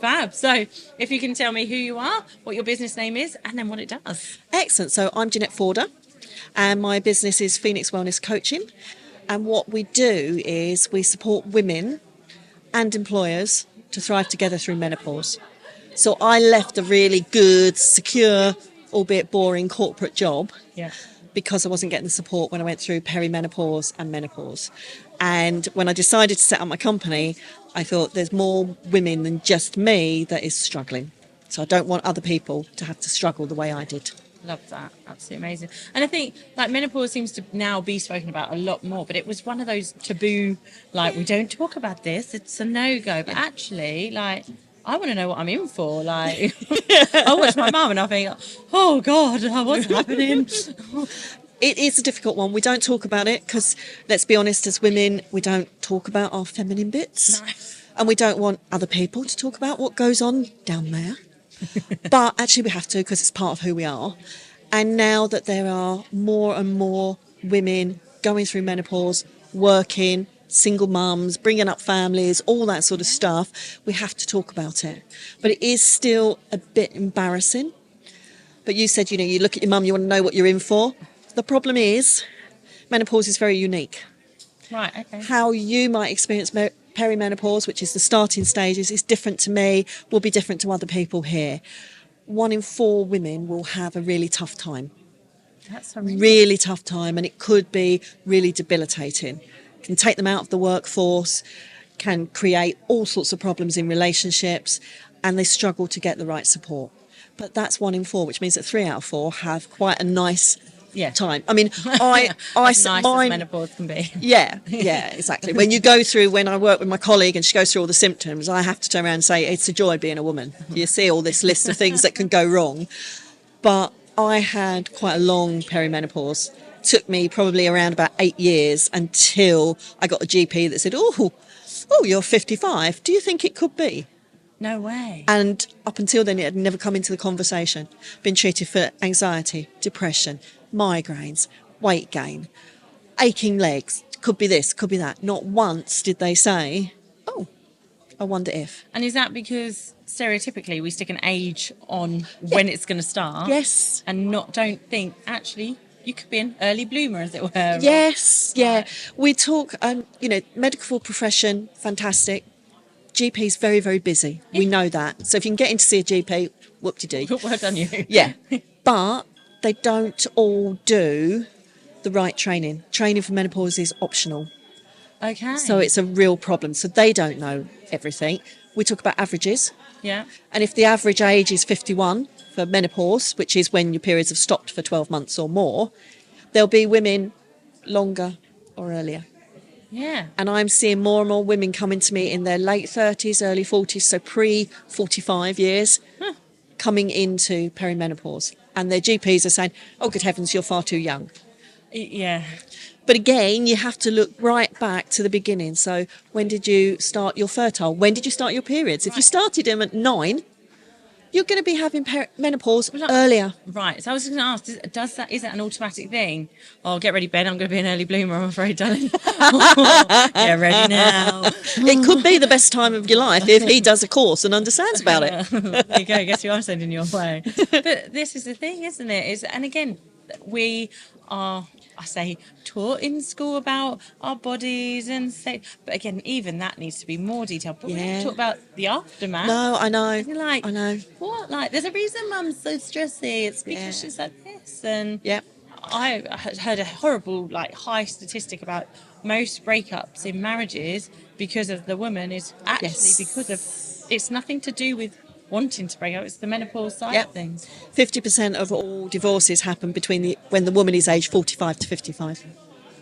Fab. So if you can tell me who you are, what your business name is, and then what it does. Excellent. So I'm Jeanette Forder, and my business is Phoenix Wellness Coaching. And what we do is we support women and employers to thrive together through menopause. So I left a really good, secure, albeit boring corporate job because I wasn't getting the support when I went through perimenopause and menopause. And when I decided to set up my company, I thought there's more women than just me that is struggling. So I don't want other people to have to struggle the way I did. Love that. Absolutely amazing. And I think like menopause seems to now be spoken about a lot more, but it was one of those taboo, like we don't talk about this, it's a no-go. But actually, like, I want to know what I'm in for. Like, I watch my mum and I think, oh God, what's happening? It is a difficult one. We don't talk about it because, let's be honest, as women, we don't talk about our feminine bits. Nice. And we don't want other people to talk about what goes on down there. But actually we have to because it's part of who we are. And now that there are more and more women going through menopause, working, single mums, bringing up families, all that sort of stuff, we have to talk about it. But it is still a bit embarrassing. But you said, you look at your mum, you want to know what you're in for. The problem is menopause is very unique. Right, okay. How you might experience perimenopause, which is the starting stages, is different to me, will be different to other people here. 1 in 4 women will have a really tough time. That's a really tough time, and it could be really debilitating. It can take them out of the workforce, can create all sorts of problems in relationships, and they struggle to get the right support. But that's 1 in 4, which means that 3 out of 4 have quite a nice time. I mean, as nice as menopause can be. Yeah, exactly. When I work with my colleague and she goes through all the symptoms, I have to turn around and say, it's a joy being a woman. You see all this list of things that can go wrong. But I had quite a long perimenopause. It took me probably around about 8 years until I got a GP that said, oh, you're 55. Do you think it could be? No way. And up until then, it had never come into the conversation. Been treated for anxiety, depression, migraines, weight gain, aching legs, could be this, could be that. Not once did they say, oh, I wonder if. And is that because stereotypically we stick an age on when it's going to start? Yes. And don't think, actually, you could be an early bloomer, as it were. Yes, yeah. We talk, medical profession, fantastic. GP's very, very busy. We know that. So if you can get in to see a GP, whoop-de-doo. Well done you. Yeah. But they don't all do the right training. Training for menopause is optional. Okay. So it's a real problem. So they don't know everything. We talk about averages. Yeah. And if the average age is 51 for menopause, which is when your periods have stopped for 12 months or more, there'll be women longer or earlier. Yeah. And I'm seeing more and more women coming to me in their late 30s, early 40s, so pre-45 years, coming into perimenopause. And their GPs are saying, oh, good heavens, you're far too young. Yeah. But again, you have to look right back to the beginning. So when did you start your fertile? When did you start your periods? If you started them at 9, you're going to be having menopause earlier. Right. So I was going to ask, is that an automatic thing? Oh, get ready, Ben. I'm going to be an early bloomer, I'm afraid, darling. Get ready now. It could be the best time of your life if he does a course and understands about it. There you go. Guess who I'm sending your way. But this is the thing, isn't it? And again, we are, I say, taught in school about our bodies and but again, even that needs to be more detailed. But we don't talk about the aftermath. No, I know. You're like, I know. What? Like, there's a reason Mum's so stressy. It's because she's like this. And yeah, I heard a horrible, high statistic about most breakups in marriages because of the woman is actually because of, it's nothing to do with wanting to break up, it's the menopause side of things. 50% of all divorces happen when the woman is aged 45 to 55.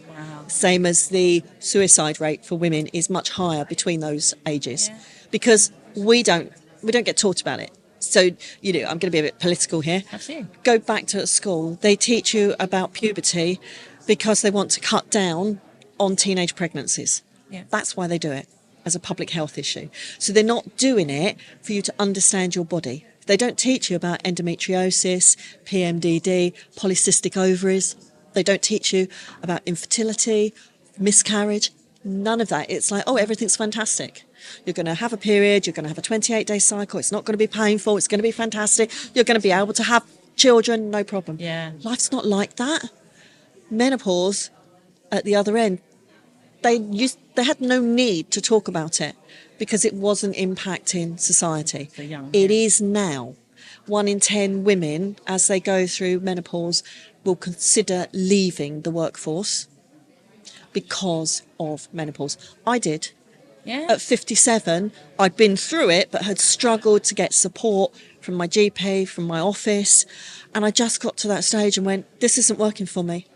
Wow. Same as the suicide rate for women is much higher between those ages, because we don't get taught about it. So, I'm going to be a bit political here. Absolutely. Go back to school. They teach you about puberty because they want to cut down on teenage pregnancies. Yeah. That's why they do it, as a public health issue. So they're not doing it for you to understand your body. They don't teach you about endometriosis, PMDD, polycystic ovaries. They don't teach you about infertility, miscarriage. None of that. It's like, oh, everything's fantastic. You're going to have a period. You're going to have a 28-day cycle. It's not going to be painful. It's going to be fantastic. You're going to be able to have children, no problem. Yeah. Life's not like that. Menopause, at the other end, they had no need to talk about it because it wasn't impacting society. So young, It yeah. is now. 1 in 10 women, as they go through menopause, will consider leaving the workforce because of menopause. I did. Yeah. At 57, I'd been through it, but had struggled to get support from my GP, from my office. And I just got to that stage and went, this isn't working for me.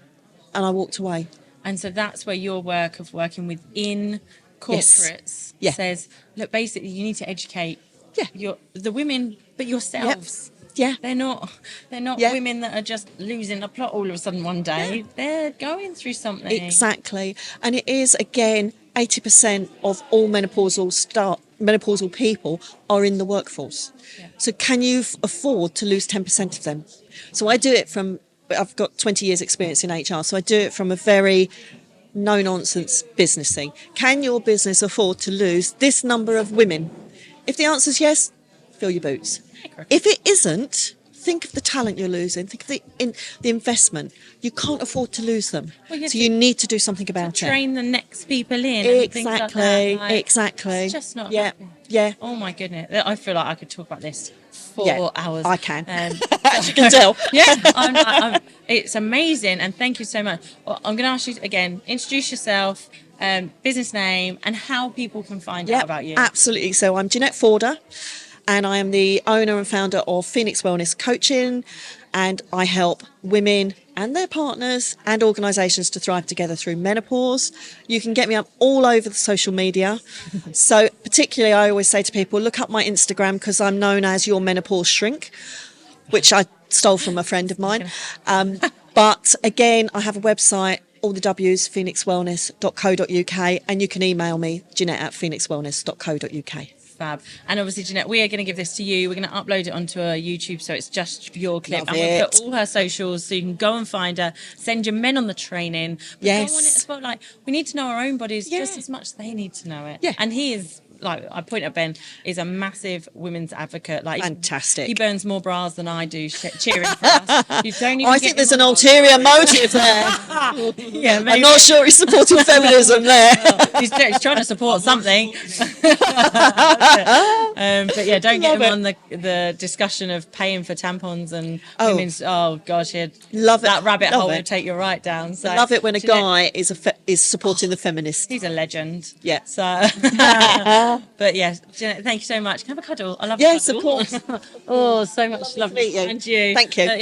And I walked away. And so that's where your work of working within corporates Yeah. says, look, basically you need to educate Yeah. the women, but yourselves. Yeah. They're not Yeah. women that are just losing the plot all of a sudden one day. Yeah. They're going through something. Exactly. And it is, again, 80% of all menopausal people are in the workforce. Yeah. So can you afford to lose 10% of them? So I do it from, I've got 20 years experience in HR, so I do it from a very no-nonsense business thing. Can your business afford to lose this number of women? If the answer is yes, fill your boots. If it isn't, think of the talent you're losing. Think of the investment. You can't afford to lose them. Well, you have so to- you need to do something about it. Train the next people in. And things like Exactly. that. Like, Exactly. It's just not Yeah. happening. Yeah. Oh my goodness. I feel like I could talk about this for Yeah, hours. I can. As you can tell. Yeah, it's amazing, and thank you so much. Well, I'm going to ask you again, introduce yourself, business name, and how people can find out about you. Absolutely. So I'm Jeanette Forder, and I am the owner and founder of Phoenix Wellness Coaching, and I help women and their partners and organisations to thrive together through menopause. You can get me up all over the social media. So particularly, I always say to people, look up my Instagram because I'm known as your menopause shrink, which I stole from a friend of mine. But again, I have a website, all the W's, phoenixwellness.co.uk, and you can email me, jeanette@phoenixwellness.co.uk. Fab. And obviously, Jeanette, we are going to give this to you. We're going to upload it onto our YouTube, so it's just your clip. Love and we'll put it. all her socials so you can go and find her. Send your men on the training. But Yes. go on it as well. Like, we need to know our own bodies Yeah. just as much as they need to know it. Yeah. And he is, like I point at Ben, is a massive women's advocate. Like Fantastic. He burns more bras than I do, cheering for us. You don't even I get think there's him an on ulterior motive there. Yeah, maybe. I'm not sure he's supporting feminism there. He's trying to support something. But yeah, don't get Love him on the discussion of paying for tampons and Oh. women's. Oh gosh, Love it. that rabbit Love hole it. will take you right down. So Love it when a Jeanette, guy is supporting the feminist. He's a legend. Yeah. So, but yeah, Jeanette, thank you so much. Can I have a cuddle? I love. Yes, a of cuddle. course. Oh, so much love. meet you. And you. Thank you.